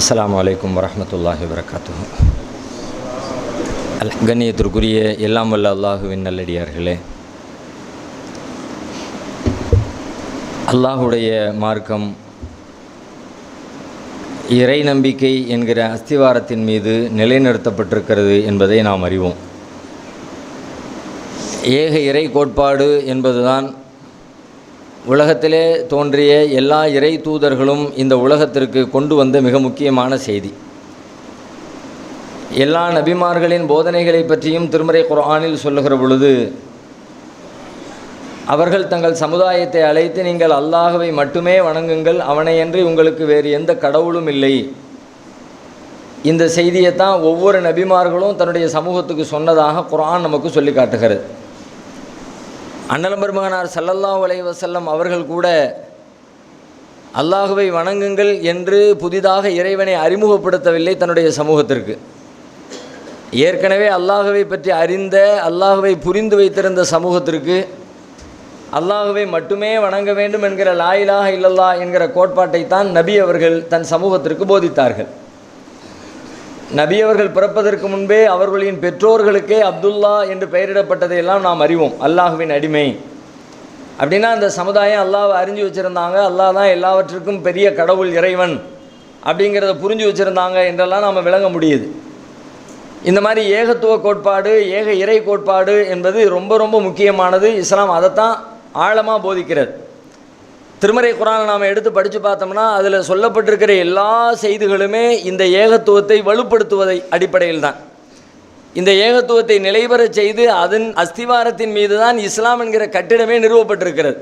அஸ்ஸலாமு அலைக்கும் வரஹ்மத்துல்லாஹி வபரகாத்துஹு. கண்ணியத்திற்குரிய எல்லாம் வல்ல அல்லாஹுவின் நல்லடியார்களே, அல்லாஹுடைய மார்க்கம் இறை நம்பிக்கை என்கிற அஸ்திவாரத்தின் மீது நிலைநிறுத்தப்பட்டிருக்கிறது என்பதை நாம் அறிவோம். ஏக இறை கோட்பாடு என்பதுதான் உலகத்திலே தோன்றிய எல்லா இறை தூதர்களும் இந்த உலகத்திற்கு கொண்டு வந்த மிக முக்கியமான செய்தி. எல்லா நபிமார்களின் போதனைகளை பற்றியும் திருமறை குர்ஆனில் சொல்லுகிற பொழுது அவர்கள் தங்கள் சமுதாயத்தை அழைத்து, நீங்கள் அல்லாஹ்வை மட்டுமே வணங்குங்கள், அவனையன்றி உங்களுக்கு வேறு எந்த கடவுளும் இல்லை. இந்த செய்தியைத்தான் ஒவ்வொரு நபிமார்களும் தன்னுடைய சமூகத்துக்கு சொன்னதாக குர்ஆன் நமக்கு சொல்லி காட்டுகிறது. அண்ணல் பெருமகனார் ஸல்லல்லாஹு அலைஹி வஸல்லம் அவர்கள் கூட அல்லாஹுவை வணங்குங்கள் என்று புதிதாக இறைவனை அறிமுகப்படுத்தவில்லை தன்னுடைய சமூகத்திற்கு. ஏற்கனவே அல்லாஹுவை பற்றி அறிந்த, அல்லாஹுவை புரிந்து வைத்திருந்த சமூகத்திற்கு அல்லாஹுவை மட்டுமே வணங்க வேண்டும் என்கிற லா இலாஹ இல்லல்லாஹ் என்கிற கோட்பாட்டைத்தான் நபி அவர்கள் தன் சமூகத்திற்கு போதித்தார்கள். நபி அவர்கள் பிறப்பதற்கு முன்பே அவர்களின் பெற்றோர்களுக்கே அப்துல்லா என்று பெயரிடப்பட்டதையெல்லாம் நாம் அறிவோம். அல்லாஹுவின் அடிமை அப்படின்னா அந்த சமுதாயம் அல்லாஹ்வை அறிஞ்சு வச்சுருந்தாங்க. அல்லாஹ் தான் எல்லாவற்றுக்கும் பெரிய கடவுள், இறைவன் அப்படிங்கிறத புரிஞ்சு வச்சுருந்தாங்க என்றெல்லாம் நாம் விளங்க முடியுது. இந்த மாதிரி ஏகத்துவ கோட்பாடு, ஏக இறை கோட்பாடு என்பது ரொம்ப ரொம்ப முக்கியமானது. இஸ்லாம் அதைத்தான் ஆழமாக போதிக்கிறது. திருமறை குர்ஆனை நாம் எடுத்து படித்து பார்த்தோம்னா அதில் சொல்லப்பட்டிருக்கிற எல்லா செய்திகளுமே இந்த ஏகத்துவத்தை வலுப்படுத்துவதை அடிப்படையில் தான். இந்த ஏகத்துவத்தை நிலைபெறச் செய்து அதன் அஸ்திவாரத்தின் மீது தான் இஸ்லாம் என்கிற கட்டிடமே நிறுவப்பட்டிருக்கிறது.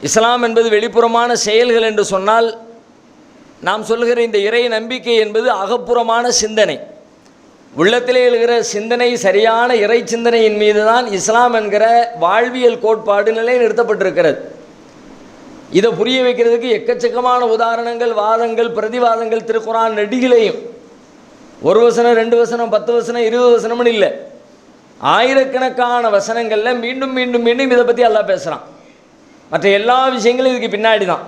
இஸ்லாம் என்பது வெளிப்புறமான செயல்கள் என்று சொன்னால், நாம் சொல்லுகிற இந்த இறை நம்பிக்கை என்பது அகப்புறமான சிந்தனை. உள்ளத்திலே எழுகிற சிந்தனை, சரியான இறை சிந்தனையின் மீது தான் இஸ்லாம் என்கிற வாழ்வியல் கோட்பாடு நிலைநிறுத்தப்பட்டிருக்கிறது. இதை புரிய வைக்கிறதுக்கு எக்கச்சக்கமான உதாரணங்கள், வாதங்கள், பிரதிவாதங்கள் திருக்குர்ஆன் நெடுகிலையும். ஒரு வசனம், 2 வசனம், 10 வசனம், 20 வசனம்னு இல்லை, ஆயிரக்கணக்கான வசனங்களில் மீண்டும் மீண்டும் மீண்டும் இதை பற்றி அல்லாஹ் பேசுகிறான். மற்ற எல்லா விஷயங்களும் இதுக்கு பின்னாடி தான்.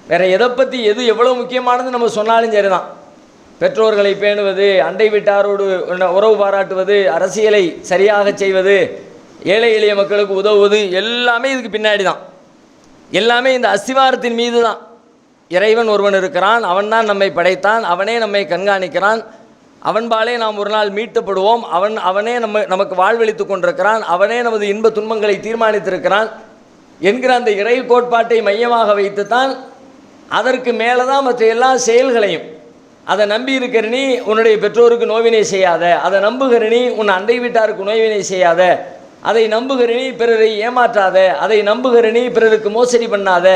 வேறு எதை பற்றி எது எவ்வளோ முக்கியமானது நம்ம சொன்னாலும் சரி தான். பெற்றோர்களை பேணுவது, அண்டை வீட்டாரோடு உறவு பாராட்டுவது, அரசியலை சரியாக செய்வது, ஏழை எளிய மக்களுக்கு உதவுவது, எல்லாமே இதுக்கு பின்னாடி தான். எல்லாமே இந்த அஸ்திவாரத்தின் மீது தான். இறைவன் ஒருவன் இருக்கிறான், அவன்தான் நம்மை படைத்தான், அவனே நம்மை கண்காணிக்கிறான், அவன்பாலே நாம் ஒரு நாள் மீட்டப்படுவோம், அவனே நமக்கு வாழ்வளித்து கொண்டிருக்கிறான், அவனே நமது இன்ப துன்பங்களை தீர்மானித்திருக்கிறான் என்கிற அந்த இறை கோட்பாட்டை மையமாக வைத்துத்தான் அதற்கு மேலே தான் மற்ற எல்லா செயல்களையும். அதை நம்பி இருக்கிற நீ உன்னுடைய பெற்றோருக்கு நோவினை செய்யாத, அதை நம்புகிற நீ உன் அண்டை வீட்டாருக்கு நோவினை செய்யாத, அதை நம்புகிற நீ பிறரை ஏமாற்றாத, அதை நம்புகிற நீ பிறருக்கு மோசடி பண்ணாத,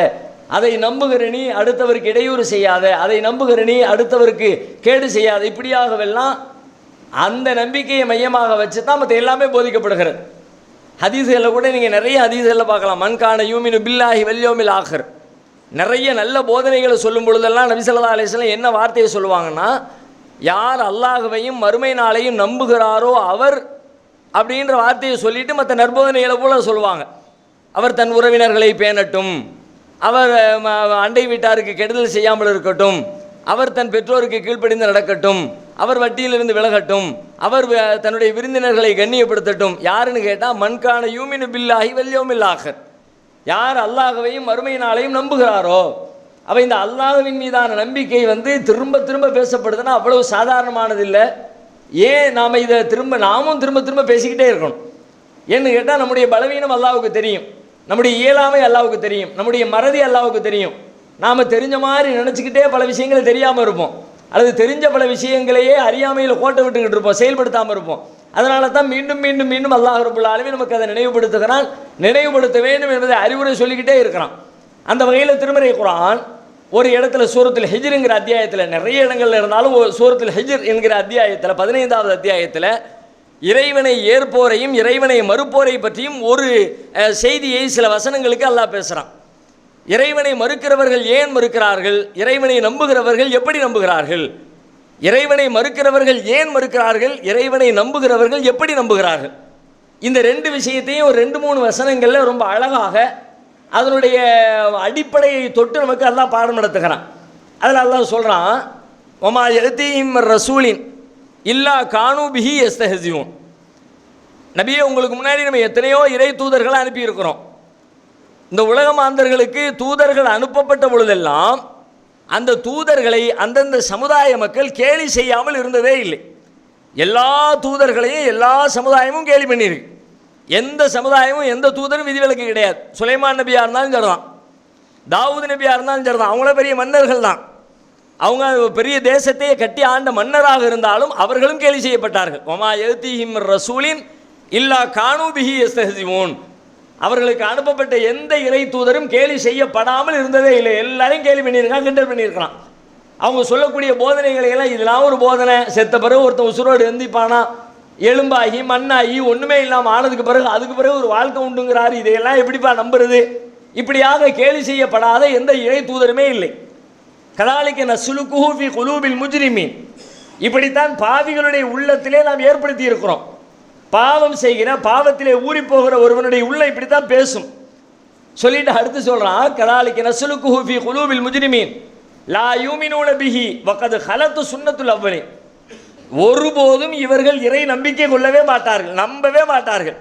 அதை நம்புகிற நீ அடுத்தவருக்கு இடையூறு செய்யாத, அதை நம்புகிற நீ அடுத்தவருக்கு கேடு செய்யாத, இப்படியாகவெல்லாம் அந்த நம்பிக்கையை மையமாக வச்சு தான் மற்ற எல்லாமே போதிக்கப்படுகிறது. ஹதீஸ்களில் கூட நீங்கள் நிறைய ஹதீஸ்களில் பார்க்கலாம். மன்கான யூமினு பில்லாஹி வல் யௌமில் ஆஹிர். நிறைய நல்ல போதனைகளை சொல்லும் பொழுதெல்லாம் நபி ஸல்லல்லாஹு அலைஹி வஸல்லம் என்ன வார்த்தையை சொல்லுவாங்கன்னா, யார் அல்லாஹ்வையும் மறுமை நாளையும் நம்புகிறாரோ அவர் அப்படின்ற வார்த்தையை சொல்லிவிட்டு மற்ற நற்போதனைகளை போல சொல்லுவாங்க. அவர் தன் உறவினர்களை பேணட்டும், அவர் அண்டை வீட்டாருக்கு கெடுதல் செய்யாமல் இருக்கட்டும், அவர் தன் பெற்றோருக்கு கீழ்ப்படிந்து நடக்கட்டும், அவர் வட்டியிலிருந்து விலகட்டும், அவர் தன்னுடைய விருந்தினர்களை கண்ணியப்படுத்தட்டும். யாருன்னு கேட்டால் மன்கான யூமினு பில்லாஹி வல் யௌமில் ஆஹிர். யார் அல்லாஹ்வையும் மறுமை நாளையும் நம்புகிறாரோ அவ. இந்த அல்லாஹ்வின் மீதான நம்பிக்கை திரும்ப திரும்ப பேசப்படுதுன்னா அவ்வளவு சாதாரணமானது இல்லை. ஏன் நாம் இதை நாமும் திரும்ப திரும்ப பேசிக்கிட்டே இருக்கணும்? ஏன்னு கேட்டால் நம்முடைய பலவீனம் அல்லாஹ்வுக்கு தெரியும், நம்முடைய இயலாமை அல்லாஹ்வுக்கு தெரியும், நம்முடைய மறதி அல்லாஹ்வுக்கு தெரியும். நாம் தெரிஞ்ச மாதிரி நினச்சிக்கிட்டே பல விஷயங்கள் தெரியாமல் இருப்போம், அல்லது தெரிஞ்ச பல விஷயங்களையே அறியாமையில் கோட்டை விட்டுக்கிட்டு இருப்போம், செயல்படுத்தாமல் இருப்போம். அதனால தான் மீண்டும் மீண்டும் மீண்டும் அல்லாஹ் ரப்புல் ஆலமீன் நமக்கு அதை நினைவுபடுத்துகிறான், நினைவுபடுத்த வேண்டும் என்பதை அறிவுரை சொல்லிக்கிட்டே இருக்கிறான். அந்த வகையில் திருமறை குர்ஆன் ஒரு இடத்துல சூரத்துல் ஹிஜ்ருங்கிற அத்தியாயத்தில், நிறைய இடங்கள்ல இருந்தாலும் சூரத்துல் ஹிஜ்ர் என்கிற அத்தியாயத்தில் 15வது அத்தியாயத்தில் இறைவனை ஏற்போரையும் இறைவனை மறுப்போரை பற்றியும் ஒரு செய்தியை சில வசனங்களுக்கு அல்லாஹ் பேசுகிறான். இறைவனை மறுக்கிறவர்கள் ஏன் மறுக்கிறார்கள், இறைவனை நம்புகிறவர்கள் எப்படி நம்புகிறார்கள், இறைவனை மறுக்கிறவர்கள் ஏன் மறுக்கிறார்கள், இறைவனை நம்புகிறவர்கள் எப்படி நம்புகிறார்கள். இந்த 2 விஷயத்தையும் ஒரு 2-3 வசனங்களில் ரொம்ப அழகாக அதனுடைய அடிப்படையை தொட்டு நமக்கு அல்லாஹ் பாடம் நடத்துகிறான். அதில் அல்லாஹ் சொல்கிறான், ஒமா யதீஹிம் ரசூலின் இல்லா கானூ பிஹி யஸ்தஹ்சியூன். நபியே, உங்களுக்கு முன்னாடி நம்ம எத்தனையோ இறை தூதர்களை அனுப்பியிருக்கிறோம். இந்த உலக மாந்தர்களுக்கு தூதர்கள் அனுப்பப்பட்ட பொழுதெல்லாம் அந்த தூதர்களை அந்தந்த சமுதாய மக்கள் கேலி செய்யாமல் இருந்ததே இல்லை. எல்லா தூதர்களையும் எல்லா சமுதாயமும் கேலி பண்ணியிருக்கு. எந்த சமுதாயமும் எந்த தூதரும் விதிவிலக்கு கிடையாது. சுலைமான் நபியாக இருந்தாலும் சரிதான், தாவூது நபியாக இருந்தாலும் சரிதான், அவங்கள பெரிய மன்னர்கள் தான். அவங்க பெரிய தேசத்தையே கட்டி ஆண்ட மன்னராக இருந்தாலும் அவர்களும் கேலி செய்யப்பட்டார்கள். ஒமா யதீஹிம் ரசூலின் இல்லா கானூ பிஹி யஸ்தஹ்சியூன். அவர்களுக்கு அனுப்பப்பட்ட எந்த இறை தூதரும் கேலி செய்யப்படாமல் இருந்ததே இல்லை. எல்லாரையும் கேலி பண்ணியிருக்கான், கிண்டல் பண்ணியிருக்கிறான். அவங்க சொல்லக்கூடிய போதனைகளை எல்லாம் இதெல்லாம் ஒரு போதனை, செத்த பிறகு ஒருத்தன் உசுரோடு எந்திப்பானா, எலும்பாகி மண்ணாகி ஒன்றுமே இல்லாமல் ஆனதுக்கு பிறகு அதுக்கு பிறகு ஒரு வாழ்க்கை உண்டுங்கிறாரு, இதையெல்லாம் எப்படிப்பா நம்புறது? இப்படியாக கேலி செய்யப்படாத எந்த இறை தூதருமே இல்லை. கதாலிக்க நஸ்லுகுஹு ஃபீ குலூபில் முஜ்ரிமீன். இப்படித்தான் பாவிகளுடைய உள்ளத்திலே நாம் ஏற்படுத்தி இருக்கிறோம். பாவம் செய்கிற பாவத்திலே ஊறி போகிற ஒருவனுடைய உள்ள இப்படித்தான் பேசும். சொல்லிட்டு அடுத்து சொல்றான், கதாலிக்க நஸ்லுகுஹு ஃபீ குலூபில் முஜ்ரிமீன் லா யூமினூன பிஹி வகத் ஹலத்து சுன்னத்துல் அவ்வலின். ஒருபோதும் இவர்கள் இறை நம்பிக்கை கொள்ளவே மாட்டார்கள், நம்பவே மாட்டார்கள்.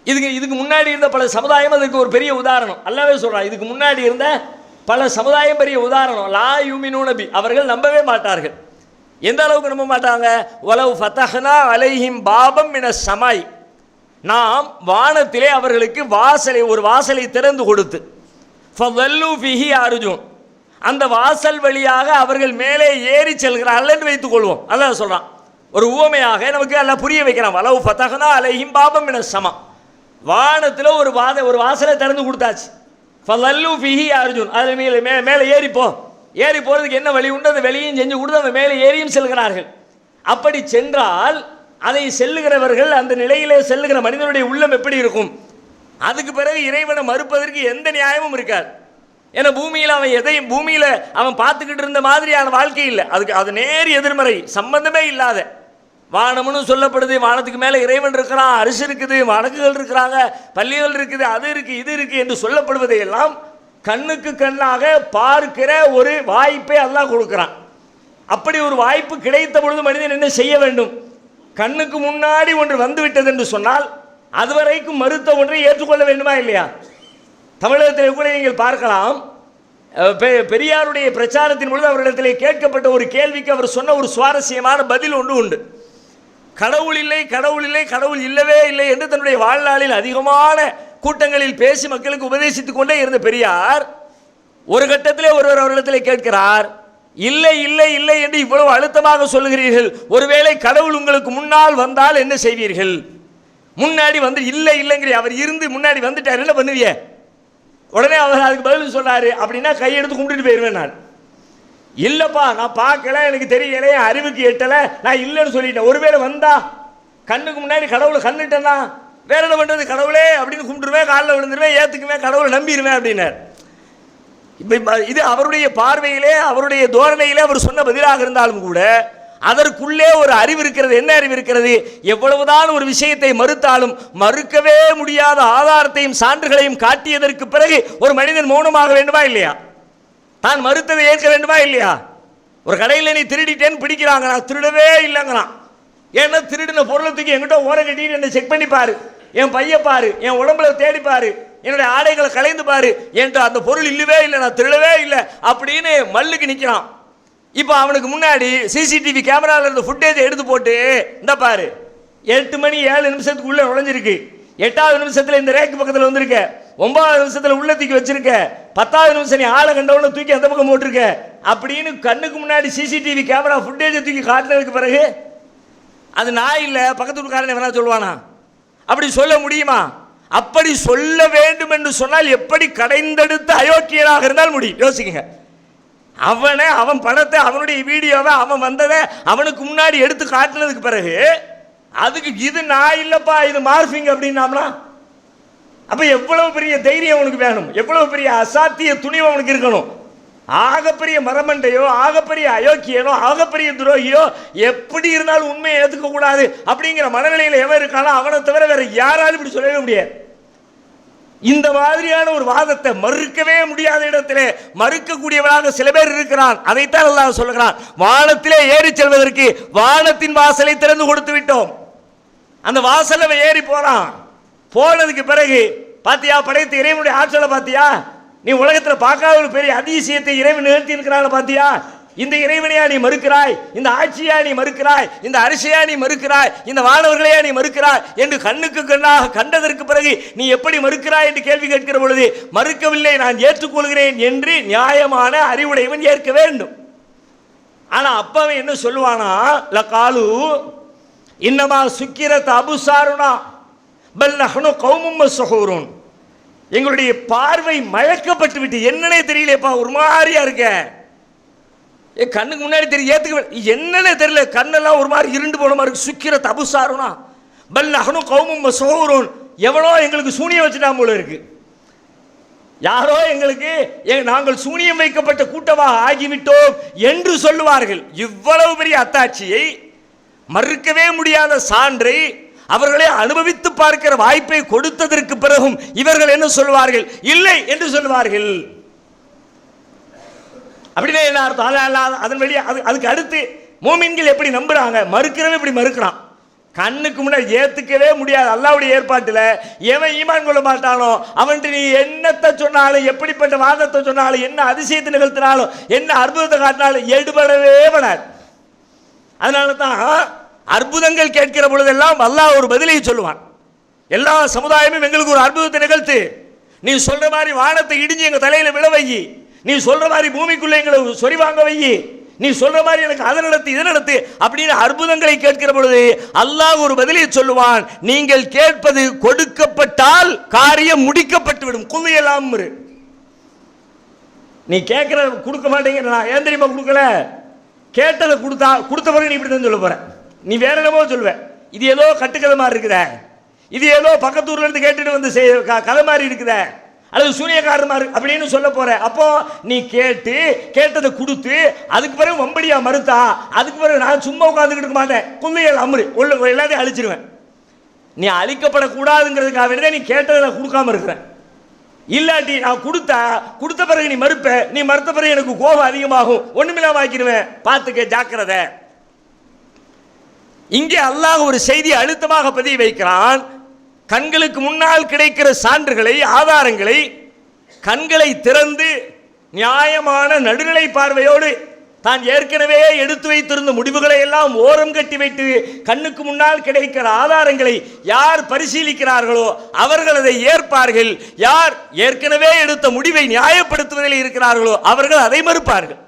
இதுக்கு முன்னாடி இருந்த பல சமுதாயம் அதுக்கு ஒரு பெரிய உதாரணம். அல்லாஹ்வே சொல்றான், இதுக்கு முன்னாடி இருந்த பல சமுதாயம் பெரிய உதாரணம். லா யூமினூன பி, அவர்கள் நம்பவே மாட்டார்கள். எந்த அளவுக்கு நம்ப மாட்டாங்க? வலவ் ஃபதஹ்னா அலைஹிம் பாபம் மினஸ் ஸமாய், நாம் வானத்திலே அவர்களுக்கு ஒரு வாசலை திறந்து கொடுத்து ஃபதல்லு ஃபீஹி அர்ஜூன், அந்த வாசல் வழியாக அவர்கள் மேலே ஏறி செல்கிறார்கள் என்று வைத்துக் கொள்வோம். அல்லாஹ் சொல்றான், ஒரு உவமையாக நமக்கு எல்லாம் புரிய வைக்கிறான். வலவ் ஃபதஹ்னா அலைஹிம் பாபம் மினஸ் ஸமா, வானத்தில் ஒரு வாசலை திறந்து கொடுத்தாச்சு. ஃபதல்லு ஃபீஹி அர்ஜூன், அது மேலே ஏறிப்போ, ஏறி போகிறதுக்கு என்ன வழி உண்டு அந்த வெளியும் செஞ்சு கொடுத்து அந்த மேலே ஏறியும் செல்கிறார்கள். அப்படி சென்றால் அதை செல்லுகிறவர்கள், அந்த நிலையிலே செல்லுகிற மனிதனுடைய உள்ளம் எப்படி இருக்கும்? அதுக்கு பிறகு இறைவனை மறுப்பதற்கு எந்த நியாயமும் இருக்காது. ஏன்னா பூமியில் அவன் பார்த்துக்கிட்டு இருந்த மாதிரியான வாழ்க்கை இல்லை. அது நேர் எதிர்மறை, சம்பந்தமே இல்லாத. வானம்னு சொல்லப்படுது, வானத்துக்கு மேலே இறைவன் இருக்கிறான், அரிசி இருக்குது, வழக்குகள் இருக்கிறாங்க, பள்ளிகள் இருக்குது, அது இருக்குது, இது இருக்குது என்று சொல்லப்படுவதையெல்லாம் கண்ணுக்கு கண்ணாக பார்க்கிற ஒரு வாய்ப்பை அல்லாஹ் கொடுக்கிறான். அப்படி ஒரு வாய்ப்பு கிடைத்த பொழுது மனிதன் என்ன செய்ய வேண்டும்? கண்ணுக்கு முன்னாடி ஒன்று வந்துவிட்டது என்று சொன்னால் அதுவரைக்கும் மறுத்த ஒன்றை ஏற்றுக்கொள்ள வேண்டுமா இல்லையா? தமிழகத்தில் கூட நீங்கள் பார்க்கலாம், பெரியாருடைய பிரச்சாரத்தின் பொழுது அவரிடத்திலே கேட்கப்பட்ட ஒரு கேள்விக்கு அவர் சொன்ன ஒரு சுவாரஸ்யமான பதில் ஒன்று உண்டு. கடவுள் இல்லை, கடவுள் இல்லை, கடவுள் இல்லவே இல்லை என்று தன்னுடைய வாழ்நாளில் அதிகமான கூட்டங்களில் பேசி மக்களுக்கு உபதேசித்துக் கொண்டே இருந்த பெரியார் ஒரு கட்டத்திலே ஒருவர் அவரிடத்திலே கேட்கிறார், இல்லை இல்லை இல்லை என்று இவ்வளவு அழுத்தமாக சொல்லுகிறீர்கள், ஒருவேளை கடவுள் உங்களுக்கு முன்னால் வந்தால் என்ன செய்வீர்கள்? முன்னாடி வந்து இல்லை இல்லைங்கிற அவர் இருந்து முன்னாடி வந்துட்டார், என்ன பண்ணுவீங்க? உடனே அவர் அதுக்கு பதில் சொன்னாரு, அப்படின்னா கையெடுத்து கும்பிட்டுட்டு போயிடுவேன். நான் இல்லப்பா, நான் பார்க்கல, எனக்கு தெரியல, அறிவுக்கு எட்டல, நான் இல்லைன்னு சொல்லிட்டேன். ஒருவேளை வந்தா கண்ணுக்கு முன்னாடி கடவுளை கண்ணுட்டேன்னா வேற என்ன பண்றது? கடவுளே அப்படின்னு கும்பிட்டுருவேன், காலில் விழுந்துருவேன், ஏத்துக்குவேன், கடவுளை நம்பிடுவேன் அப்படின்னார். இது அவருடைய பார்வையிலே, அவருடைய தோரணையிலே அவர் சொன்ன பதிலாக இருந்தாலும் கூட அதற்குள்ளே ஒரு அறிவு இருக்கிறது. என்ன அறிவு இருக்கிறது? எவ்வளவுதான் ஒரு விஷயத்தை மறுத்தாலும் மறுக்கவே முடியாத ஆதாரத்தையும் சான்றுகளையும் காட்டியதற்கு பிறகு ஒரு மனிதன் மௌனமாக வேண்டுமா இல்லையா? தான் மறுத்ததை ஏற்க வேண்டுமா இல்லையா? ஒரு கடையில் நீ திருடிட்டேன்னு பிடிக்கிறாங்க, நான் திருடவே இல்லைங்கிறான். ஏன்னா திருடின பொருளை தூக்கி என்கிட்ட ஓரம் கட்டிட்டு என்னை செக் பண்ணி பாரு, என் பைய பாரு, என் உடம்புல தேடி பாரு, என்னுடைய ஆடைகளை கலைந்து பாரு, என்கிட்ட அந்த பொருள் இல்லவே இல்லை, நான் திருடவே இல்லை அப்படின்னு மல்லுக்கு நிற்கிறான். இப்போ அவனுக்கு முன்னாடி சிசிடிவி கேமராவில் இருந்த ஃபுட்டேஜை எடுத்து போட்டு, இந்த பாரு 8 மணி 7 நிமிஷத்துக்கு உள்ள நுழைஞ்சிருக்கு, 8வது நிமிஷத்தில் இந்த ரேக்கு பக்கத்தில் வந்திருக்க, 9வது நிமிஷத்தில் உள்ள தூக்கி வச்சிருக்க, 10வது நிமிஷம் நீ ஆளை கண்டவன தூக்கி அந்த பக்கம் போட்டிருக்க அப்படின்னு கண்ணுக்கு முன்னாடி சிசிடிவி கேமரா ஃபுட்டேஜை தூக்கி காட்டினதுக்கு பிறகு அது நான் இல்லை பக்கத்து வீட்டுக்காரன் வேணா சொல்லுவானா? அப்படி சொல்ல முடியுமா? அப்படி சொல்ல வேண்டும் என்று சொன்னால் எப்படி கடைந்தெடுத்த அயோக்கியனாக இருந்தால் முடியும்? யோசிக்குங்க. அவன் படத்தை, அவனுடைய வீடியோவை, அவன் வந்ததை அவனுக்கு முன்னாடி எடுத்து காட்டினதுக்கு பிறகு அதுக்கு இது நான் இல்லப்பா, இது மார்பிங் அப்படின்னாம்னா அப்ப எவ்வளவு பெரிய தைரியம் அவனுக்கு வேணும், எவ்வளவு பெரிய அசாத்திய துணிவு அவனுக்கு இருக்கணும். ஆகப்பெரிய மரமண்டையோ, ஆகப்பெரிய அயோக்கியனோ, ஆகப்பெரிய துரோகியோ எப்படி இருந்தாலும் உண்மையை ஏற்றுக்க கூடாது அப்படிங்கிற மனநிலையில் எவன் இருக்கானோ அவனை தவிர வேற யாராலும் இப்படி சொல்லவே முடியாது. இந்த மாதிரியான ஒரு வாதத்தை மறுக்கவே முடியாத இடத்திலே மறுக்கக்கூடியவராக சில பேர் இருக்கிறான். அதைத்தான் அல்லாஹ் சொல்லுகிறான், வானத்திலே ஏறி செல்வதற்கு வானத்தின் வாசலை திறந்து கொடுத்து விட்டோம். அந்த வாசலை ஏறி போறான். போனதுக்கு பிறகு பாத்தியா, படைத்த இறைவனுடைய ஆற்றலை பாத்தியா, நீ உலகத்தில் பார்க்காத ஒரு பெரிய அதிசயத்தை இறைவன் நிகழ்த்தி இருக்கிறான் பாத்தியா, இந்த இறைவனையா நீ மறுக்கிறாய், இந்த ஆட்சியா நீ மறுக்கிறாய், இந்த அரசியா நீ மறுக்கிறாய், இந்த வானவர்களையா நீ மறுக்கிறாய் என்று கண்ணுக்கு கண்ணாக கண்டதற்கு பிறகு நீ எப்படி மறுக்கிறாய் என்று கேள்வி கேட்கிற பொழுது மறுக்கவில்லை, நான் ஏற்றுக்கொள்கிறேன் என்று நியாயமான அறிவுடையவன் ஏற்க வேண்டும். ஆனா அப்பவே என்ன சொல்லுவானா, லகாலு இன்னமா சுக்கிரத் அபுசாருனா பல் நஹ்னு கௌமும் மஸ்ஹூரூன், எங்களுடைய பார்வை மயக்கப்பட்டு விட்டு என்னன்னே தெரியலப்பா, ஒரு மாதிரியா இருக்க, கண்ணுக்கு முன்னாடி தெரியும், ஏத்துக்க என்னன்னே தெரியல, கண்ணெல்லாம் ஒரு மாதிரி இருண்டு போன மாதிரி இருக்கு. சுக்கிரத் அபுசாருனா பல் நஹ்னு கௌமும் மஸ்ஹூரூன், எவனோ எங்களுக்கு சூனியம் வச்சுட்டான் போல இருக்கு, யாரோ எங்களுக்கு நாங்கள் சூனியம் வைக்கப்பட்ட கூட்டமாக ஆகிவிட்டோம் என்று சொல்லுவார்கள். இவ்வளவு பெரிய அத்தாட்சியை, மறுக்கவே முடியாத சான்றை அவர்களே அனுபவித்து பார்க்கிற வாய்ப்பை கொடுத்ததற்கு பிறகும் இவர்கள் என்ன சொல்வார்கள், இல்லை என்று சொல்வார்கள். அப்படின்னா என்ன அர்த்தம்? அதன் வழியா அதுக்கு அடுத்து மூமின்கள் எப்படி நம்புறாங்க, மறுக்கிறவன் இப்படி மறுக்கிறான், கண்ணுக்கு முன்னாடி ஏத்துக்கவே முடியாது. அல்லாஹ்வுடைய ஏற்பாட்டில் எவன் ஈமான் கொள்ள மாட்டானோ அவன்ட்டு நீ என்னத்தை சொன்னாலும், எப்படிப்பட்ட வாதத்தை சொன்னாலும், என்ன அதிசயத்தை நிகழ்த்தினாலும், என்ன அற்புதத்தை காட்டினாலும் எடுபடவே படாது. அதனால தான் அற்புதங்கள் கேட்கிற பொழுதெல்லாம் அல்லாஹ் ஒரு பதிலை சொல்லுவான். எல்லா சமுதாயமும் எங்களுக்கு ஒரு அற்புதத்தை நிகழ்த்து, நீ சொல்ற மாதிரி வானத்தை இடிஞ்சு எங்க தலையில விழ வை, நீ சொல்ற மாதிரி பூமிக்குள்ள எங்களை சொரிவாங்க வை, நீ சொல்ற மாதிரி எனக்கு அதை நடத்து இதை நடத்து அப்படின்னு அற்புதங்களை கேட்கிற பொழுது அல்லாஹ் ஒரு பதிலை சொல்லுவான், நீங்கள் கேட்பது கொடுக்கப்பட்டால் காரியம் முடிக்கப்பட்டு விடும். குல்லையெல்லாம் நீ கேட்கிற கொடுக்க மாட்டேங்கிற, நான் ஏன் தெரியுமா கொடுக்கல, கேட்டதை கொடுத்த பிறகு நீ இப்படி தான் சொல்ல போற, நீ வேற என்னமோ சொல்லுவ, இது ஏதோ கட்டுக்கதை மாதிரி இருக்குத, இது ஏதோ பக்கத்தூர்ல இருந்து கேட்டுட்டு வந்து கதை மாதிரி இருக்குத, அல்லது சூனியக்காரர் மாதிரி அப்படின்னு சொல்ல போற. அப்போ நீ கேட்டதை கொடுத்து அதுக்கு பிறகு வம்படியா மறுத்தா, அதுக்கு பிறகு நான் சும்மா உட்காந்துக்கிட்டு இருக்க மாட்டேன், குல்லையல் அம்ரு எல்லாத்தையும் அழிச்சிருவேன். நீ அழிக்கப்படக்கூடாதுங்கிறதுக்காக வேண்டியதான் நீ கேட்டதை கொடுக்காம இருக்கிறேன். இல்லாட்டி நான் கொடுத்த பிறகு நீ மறுப்ப, நீ மறுத்த பிறகு எனக்கு கோபம் அதிகமாகும், ஒண்ணுமில்லாம ஆக்கிடுவேன், பார்த்துக்க ஜாக்கிரதை. இங்கே அல்லாஹ் ஒரு செய்தியை அழுத்தமாக பதிய வைக்கிறான். கண்களுக்கு முன்னால் கிடைக்கிற சான்றுகளை, ஆதாரங்களை கண்களை திறந்து நியாயமான நடுநிலை பார்வையோடு தான் ஏற்கனவே எடுத்து வைத்திருந்த முடிவுகளை எல்லாம் ஓரம் கட்டி வைத்து கண்ணுக்கு முன்னால் கிடைக்கிற ஆதாரங்களை யார் பரிசீலிக்கிறார்களோ அவர்கள் அதை ஏற்பார்கள். யார் ஏற்கனவே எடுத்த முடிவை நியாயப்படுத்துவதில் இருக்கிறார்களோ அவர்கள் அதை மறுப்பார்கள்.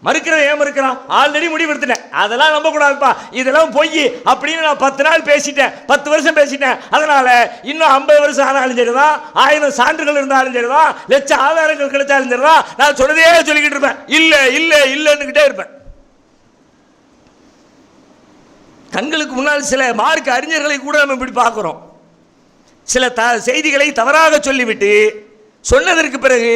மறுக்கிறேன், ஏன் மறுக்கிறான்? ஆல்ரெடி முடிவெடுத்துட்டேன், அதெல்லாம் நம்ப கூடாதுப்பா, இதெல்லாம் பொய் அப்படின்னு நான் 10 நாள் பேசிட்டேன், 10 வருஷம் பேசிட்டேன், அதனால இன்னும் 50 வருஷம் ஆனாலும் சரிதான், 1000 சான்றுகள் இருந்தாலும் சரிதான், லட்சம் ஆதாரங்கள் கிடைச்சாலும் சரிதான், நான் சொன்னதே சொல்லிக்கிட்டு இருப்பேன், இல்ல இல்ல இல்லன்னுகிட்டே இருப்பேன். கண்களுக்கு முன்னால் சில மார்க்க அறிஞர்களை கூட நம்ம இப்படி பார்க்கிறோம். சில செய்திகளை தவறாக சொல்லிவிட்டு சொன்னதற்கு பிறகு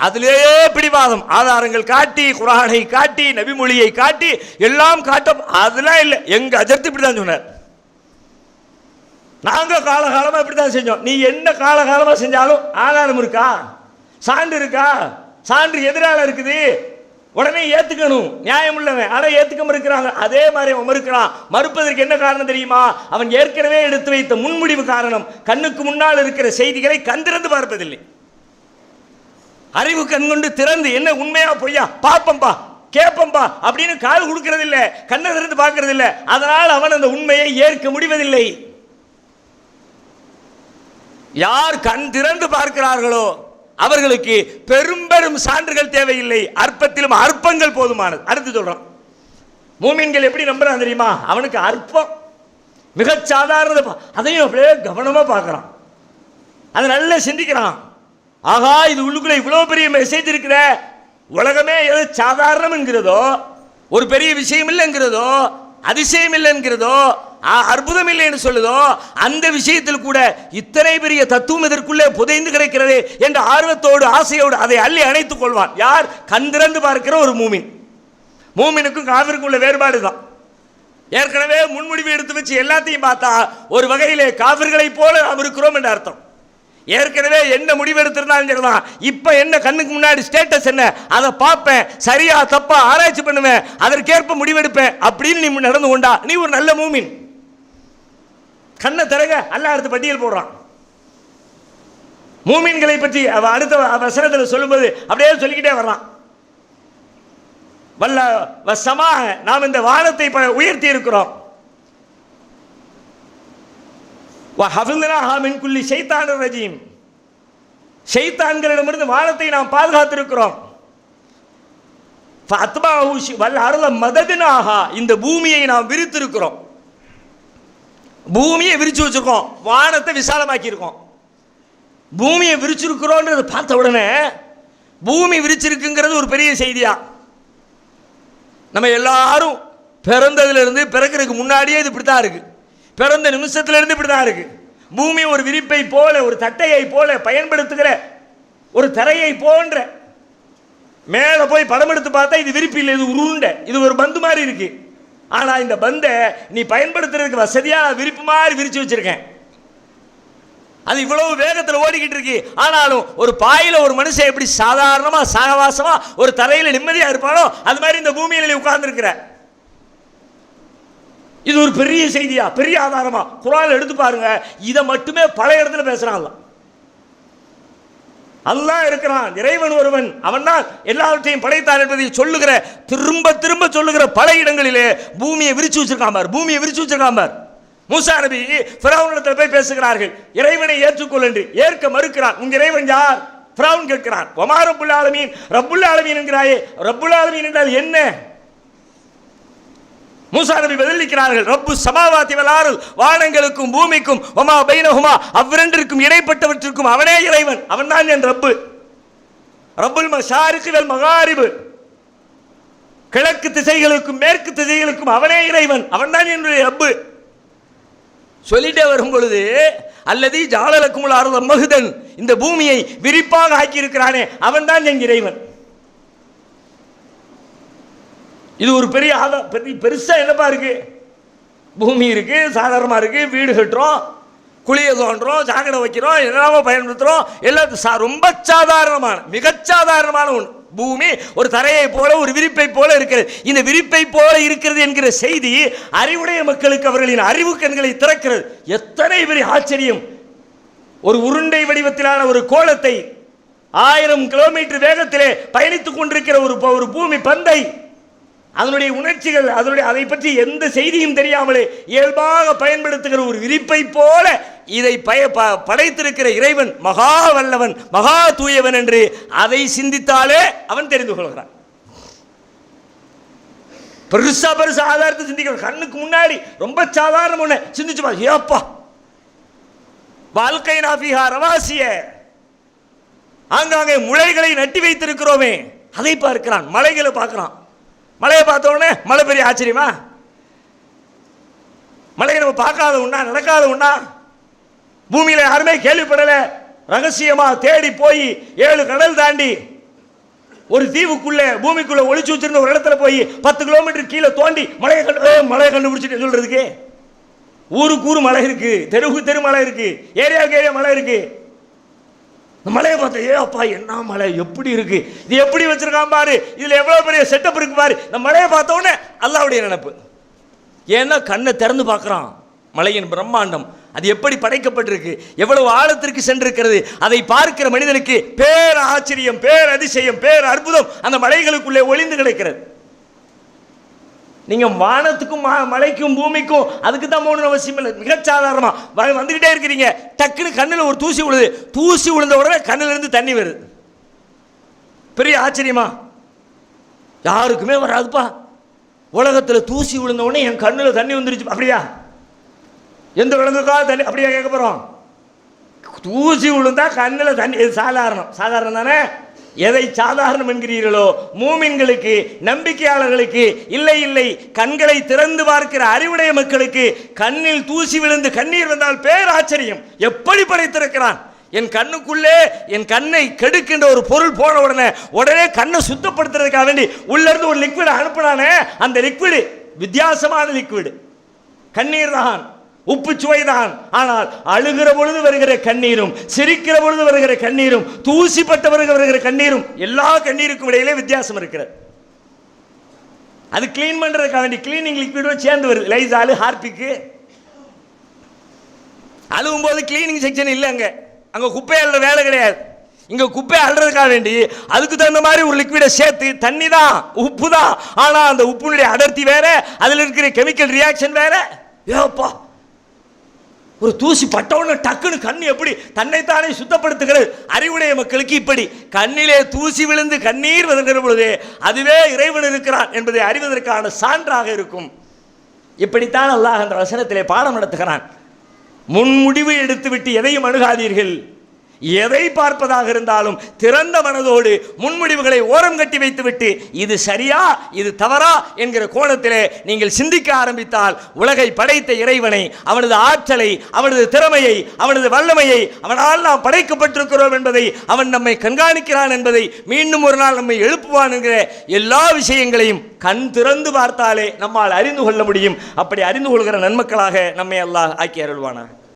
அதிலேயே பிடிவாதம், ஆதாரங்கள் காட்டி, குர்ஆனை காட்டி, நபிமொழியை காட்டி எல்லாம் காட்டும். அதெல்லாம் இல்லை, எங்க அஜர்த்து இப்படிதான் சொன்னார், நாங்க காலகாலமா இப்படிதான் செஞ்சோம். நீ என்ன காலகாலமா செஞ்சாலும் ஆதாரம் இருக்கா, சான்று இருக்கா, சான்று எதிரால இருக்குது, உடனே ஏத்துக்கணும், நியாயம் உள்ளவன். ஆனா ஏத்துக்க மறுக்கிறாங்க. அதே மாதிரி அவன் மறுக்கிறான். மறுப்பதற்கு என்ன காரணம் தெரியுமா? அவன் ஏற்கனவே எடுத்து வைத்த முன்முடிவு காரணம். கண்ணுக்கு முன்னால் இருக்கிற செய்திகளை கண் திறந்து பார்ப்பதில்லை. அறிவு கண் கொண்டு திறந்து என்ன உண்மையா பொய்யா பாப்பம்பா கேப்பம்பா அப்படின்னு கால் கொடுக்கிறது இல்லை, கண்ணை திறந்து பார்க்கறது இல்லை. அதனால் அவன் அந்த உண்மையை ஏற்க முடிவதில்லை. யார் கண் திறந்து பார்க்கிறார்களோ அவர்களுக்கு பெரும் பெரும் சான்றுகள் தேவையில்லை, அற்பத்திலும் அற்பங்கள் போதுமானது. அடுத்து சொல்றான், மூமின்கள் எப்படி நம்புறான் தெரியுமா? அவனுக்கு அற்பம் மிகச் சாதாரண, அதையும் அப்படியே கவனமா பார்க்கறான், அதை நல்லா சிந்திக்கிறான். ஆகா, இது உள்ளுக்குள்ள இவ்வளவு பெரிய மெசேஜ் இருக்கிற, உலகமே எது சாதாரணம் என்கிறதோ, ஒரு பெரிய விஷயம் இல்லை என்கிறதோ, அதிசயம் இல்லை என்கிறதோ, அற்புதம் இல்லை என்று சொல்லுதோ, அந்த விஷயத்தில் கூட இத்தனை பெரிய தத்துவம் இதற்குள்ளே புதைந்து கிடைக்கிறது என்ற ஆர்வத்தோடு ஆசையோடு அதை அள்ளி அணைத்துக் கொள்வான். யார்? கண் திறந்து பார்க்கிற ஒரு மூமின். மூமினுக்கும் காஃபிருக்கும் உள்ள வேறுபாடு தான். ஏற்கனவே முன்முடிவு எடுத்து வச்சு எல்லாத்தையும் பார்த்தா ஒரு வகையிலே காஃபிர்களை போல நாம் இருக்கிறோம் என்ற அர்த்தம். ஏற்கனவே என்ன முடிவெடுத்திருந்தாலும் சரிதான், இப்ப என்ன கண்ணுக்கு முன்னாடி ஸ்டேட்டஸ் என்ன அதை பார்ப்பேன், சரியா தப்பா ஆராய்ச்சி பண்ணுவேன், அதற்கேற்ப முடிவெடுப்பேன் அப்படின்னு நீ நடந்து கொண்டா நீ ஒரு நல்ல மூமின். கண்ணை திறங்க, அல்லாஹ் அடுத்த பட்டியல் போடுறான். மூமின்களை பற்றி அடுத்த வசனத்தில் சொல்லும்போது அப்படியே சொல்லிக்கிட்டே வர்றான். வல்ல வசமாக நாம் இந்த வானத்தை உயர்த்தி இருக்கிறோம். ஷைத்தான்களிடமிருந்து வானத்தை நாம் பாதுகாத்திருக்கிறோம். இந்த பூமியை நாம் விரித்திருக்கிறோம். பூமியை விரிச்சு வச்சிருக்கோம், வானத்தை விசாலமாக்கி இருக்கோம். பூமியை விரிச்சிருக்கிறோன்றது பார்த்த உடனே பூமி விரிச்சிருக்குங்கிறது ஒரு பெரிய செய்தியா. நம்ம எல்லாரும் பிறந்ததிலிருந்து பிறக்கிறதுக்கு முன்னாடியே இது இப்படித்தான் இருக்கு. பிறந்த நிமிஷத்திலிருந்து இப்படிதான் இருக்கு. பூமி ஒரு விரிப்பை போல, ஒரு தட்டையை போல பயன்படுத்துகிற ஒரு தரையை போன்ற. மேல போய் படம் எடுத்து பார்த்தா இது விரிப்பு இல்லை, இது உருண்டை, இது ஒரு பந்து மாதிரி இருக்கு. ஆனா இந்த பந்தை நீ பயன்படுத்துறதுக்கு வசதியா விரிப்பு மாதிரி விரிச்சு வச்சிருக்கேன். அது இவ்வளவு வேகத்தில் ஓடிக்கிட்டு இருக்கு. ஆனாலும் ஒரு பாயில ஒரு மனுஷன் எப்படி சாதாரணமா சகவாசமா ஒரு தரையில நிம்மதியா இருப்பானோ அது மாதிரி இந்த பூமியில நீ உட்கார்ந்து இருக்கிற. இது ஒரு பெரிய செய்தியா, பெரிய ஆதாரமா குர்ஆன்ல எடுத்து பாருங்க. இதை மட்டுமே பல இடத்துல பேசுறான். அல்லாஹ் இருக்கிறான், இறைவன் ஒருவன், அவன் தான் எல்லாவற்றையும் படைத்தான் என்பதை சொல்லுகிற, திரும்ப திரும்ப சொல்லுகிற பல இடங்களிலே பூமியை விரிச்சு வச்சிருக்கான் பார், பூமியை விரிச்சு வச்சிருக்கான் பார். மூசா நபி ஃபிரௌனிடத்தில் போய் பேசுகிறார்கள், இறைவனை ஏற்றுக்கொள் என்று. ஏற்க மறுக்கிறான். உங்க இறைவன் யார்? ஃபிரௌன் கேட்கிறான். வமா ரப்புல் ஆலமீன், ரப்புல் ஆலமீன் என்கிறாயே, ரப்புல் ஆலமீன் என்றால் என்ன? மூசா நபி பதிலளிக்கிறார்கள், ரப்பு சமாவாதி வல் அர்த், வானங்களுக்கும் பூமிக்கும், வமா பைனஹுமா, அவ்விரண்டிற்கும் இடைப்பட்டவற்றிற்கும் அவனே இறைவன், அவன்தான் என் ரப்பு. ரப்புல் மஷாரிக் வல் மகாரிப், கிழக்கு திசைகளுக்கும் மேற்கு திசைகளுக்கும் அவனே இறைவன், அவன்தான் என்னுடைய ரப்பு. சொல்லிட்டே வரும் பொழுது அல்லதி ஜாலலக்குமுல் அர்த மஹ்தன், இந்த பூமியை விரிப்பாக ஆக்கி இருக்கிறானே அவன் தான் என் இறைவன். இது ஒரு பெரிய பெருசா என்னப்பா இருக்கு? பூமி இருக்கு, சாதாரணமா இருக்கு, வீடு கட்டுறோம், குழிய தோன்றோம், சாக்கடை வைக்கிறோம், என்னெல்லாமோ பயன்படுத்துறோம், எல்லாம் ரொம்ப சாதாரணமான, மிகச்சாதாரணமான ஒன்று. பூமி ஒரு தரையை போல, ஒரு விரிப்பை போல இருக்கிறது. இந்த விரிப்பை போல இருக்கிறது என்கிற செய்தி அறிவுடைய மக்களுக்கு அவர்களின் அறிவு கண்களை திறக்கிறது. எத்தனை பெரிய ஆச்சரியம்! ஒரு உருண்டை வடிவத்திலான ஒரு கோளத்தை 1000 கிலோமீட்டர் வேகத்திலே பயணித்துக் கொண்டிருக்கிற ஒரு பூமி பந்தை, அதனுடைய உணர்ச்சிகள், அதை பற்றி எந்த செய்தியும் தெரியாமலே இயல்பாக பயன்படுத்துகிற ஒரு விரிப்பை போல இதை படைத்திருக்கிற இறைவன் மகா வல்லவன், மகா தூயவன் என்று அதை சிந்தித்தாலே அவன் தெரிந்து கொள்கிறான். பெருசா ஆதாரத்தை சிந்திக்கிற கண்ணுக்கு முன்னாடி ரொம்ப சாதாரண ஒண்ணு சிந்திச்சு பா, ஏப்பா வாழ்க்கை நாபிகா ரவாசிய, ஆங்காங்கே முளைகளை நட்டி வைத்திருக்கிறோமே அதை பார்க்கிறான். மலைகளை பார்க்கிறான். மலையை பார்த்த உடனே மலை பெரிய ஆச்சரியமா? மலையை நம்ம பார்க்காத உண்டா, நடக்காத உண்டா? பூமியில யாருமே கேள்விப்படல. ரகசியமா தேடி போய் 7 கடல் தாண்டி ஒரு தீவுக்குள்ள பூமிக்குள்ள ஒளிச்சு வச்சிருந்த ஒரு இடத்துல போய் 10 கிலோமீட்டர் கீழே தோண்டி மலையை கண்டுபிடிச்சிட்டு சொல்றதுக்கு, ஊருக்கு ஊரு மலை இருக்கு, தெருவுக்கு தெரு மலை இருக்கு, ஏரியாவுக்கு ஏரியா மலை இருக்கு. மலையை பார்த்த, ஏ அப்பா என்ன மலை, எப்படி இருக்கு, இது எப்படி வச்சிருக்கான் பாரு, இதுல எவ்வளவு பெரிய செட்டப் இருக்கு பாரு. இந்த மலையை பார்த்த உடனே அல்லாஹ்வுடைய நினைப்பு. ஏன்னா கண்ணை திறந்து பார்க்கிறான். மலையின் பிரம்மாண்டம் அது எப்படி படைக்கப்பட்டிருக்கு, எவ்வளவு ஆழத்திற்கு சென்றிருக்கிறது, அதை பார்க்கிற மனிதனுக்கு பேர் ஆச்சரியம், பேர் அதிசயம், பேர் அற்புதம் அந்த மலைகளுக்குள்ளே ஒளிந்து கிடக்கிறது. நீங்க வானத்துக்கும் மலைக்கும் பூமிக்கும் அதுக்கு தான் போகணும் அவசியம் இல்லை. மிகச்சாதாரணமா வந்துகிட்டே இருக்கிறீங்க, டக்குன்னு கண்ணில் ஒரு தூசி விழுது, தூசி விழுந்த உடனே கண்ணில இருந்து தண்ணி வருது. பெரிய ஆச்சரியமா? யாருக்குமே வராதுப்பா. உலகத்தில் தூசி விழுந்த உடனே என் கண்ணில் தண்ணி வந்துருச்சு, அப்படியா? எந்த விலங்குக்காக தண்ணி அப்படியா கேட்க போறோம்? தூசி விழுந்தா கண்ணில் தண்ணி, இது சாதாரணம் தானே? எதை சாதாரணம் என்கிறீர்களோ மூமின்களுக்கு, நம்பிக்கையாளர்களுக்கு இல்லை இல்லை, கண்களை திறந்து பார்க்கிற அறிவுடைய மக்களுக்கு கண்ணில் தூசி விழுந்து கண்ணீர் வந்தால் பேராச்சரியம். எப்படி படைத்திருக்கிறான்! என் கண்ணுக்குள்ளே என் கண்ணை கெடுக்கின்ற ஒரு பொருள் போன உடனே கண்ணை சுத்தப்படுத்துறதுக்காக வேண்டி உள்ள இருந்து ஒரு லிக்விட் அனுப்பினானே, அந்த லிக்விட் வித்தியாசமான லிக்விட், கண்ணீர் தான். உப்பு சுவைதான். ஆனால் அழுகிற பொழுது வருகிற கண்ணீரும், சிரிக்கிற பொழுது வருகிற கண்ணீரும், தூசிப்பட்டவர்கள் வருகிற கண்ணீரும், எல்லா கண்ணீருக்கும் இடையிலே வித்தியாசம் இருக்கிறது. அது கிளீன் பண்றதுக்காக வேண்டி கிளீனிங் லிக்விடும் சேர்ந்து வருது. லைசாலு, ஹார்பிக்கு. அழுவும் போது கிளீனிங் செக்ஷன் இல்லை, அங்க குப்பை அள்ளுற வேலை கிடையாது. இங்க குப்பை அள்ளுறதுக்காக வேண்டி அதுக்கு தகுந்த மாதிரி ஒரு லிக்விடை சேர்த்து, தண்ணி தான், உப்பு தான், ஆனா அந்த உப்புனுடைய அடர்த்தி வேற, அதுல இருக்கிற கெமிக்கல் ரியாக்ஷன் வேற. ஏப்பா, ஒரு தூசி பட்டவுடனே டக்குன்னு கண்ணு எப்படி தன்னைத்தானே சுத்தப்படுத்துகிறது. அறிவுடைய மக்களுக்கு இப்படி கண்ணிலே தூசி விழுந்து கண்ணீர் வருகிற பொழுது அதுவே இறைவன் இருக்கிறான் என்பதை அறிவதற்கான சான்றாக இருக்கும். இப்படித்தான் அல்லாஹ் அந்த வசனத்திலே பாடம் நடத்துகிறான். முன்முடிவு எடுத்துவிட்டு எதையும் அணுகாதீர்கள். எதை பார்ப்பதாக இருந்தாலும் திறந்த மனதோடு முன்முடிவுகளை ஓரம் கட்டி வைத்துவிட்டு இது சரியா இது தவறா என்கிற கோணத்திலே நீங்கள் சிந்திக்க ஆரம்பித்தால் உலகை படைத்த இறைவனை, அவனது ஆற்றலை, அவனது திறமையை, அவனது வல்லமையை, அவனால் நாம் படைக்கப்பட்டிருக்கிறோம் என்பதை, அவன் நம்மை கண்காணிக்கிறான் என்பதை, மீண்டும் ஒரு நாள் நம்மை எழுப்புவான் என்கிற எல்லா விஷயங்களையும் கண் திறந்து பார்த்தாலே நம்மால் அறிந்து கொள்ள முடியும். அப்படி அறிந்து கொள்கிற நன்மக்களாக நம்மை அல்லாஹ் ஆக்கி அருள்வானாக.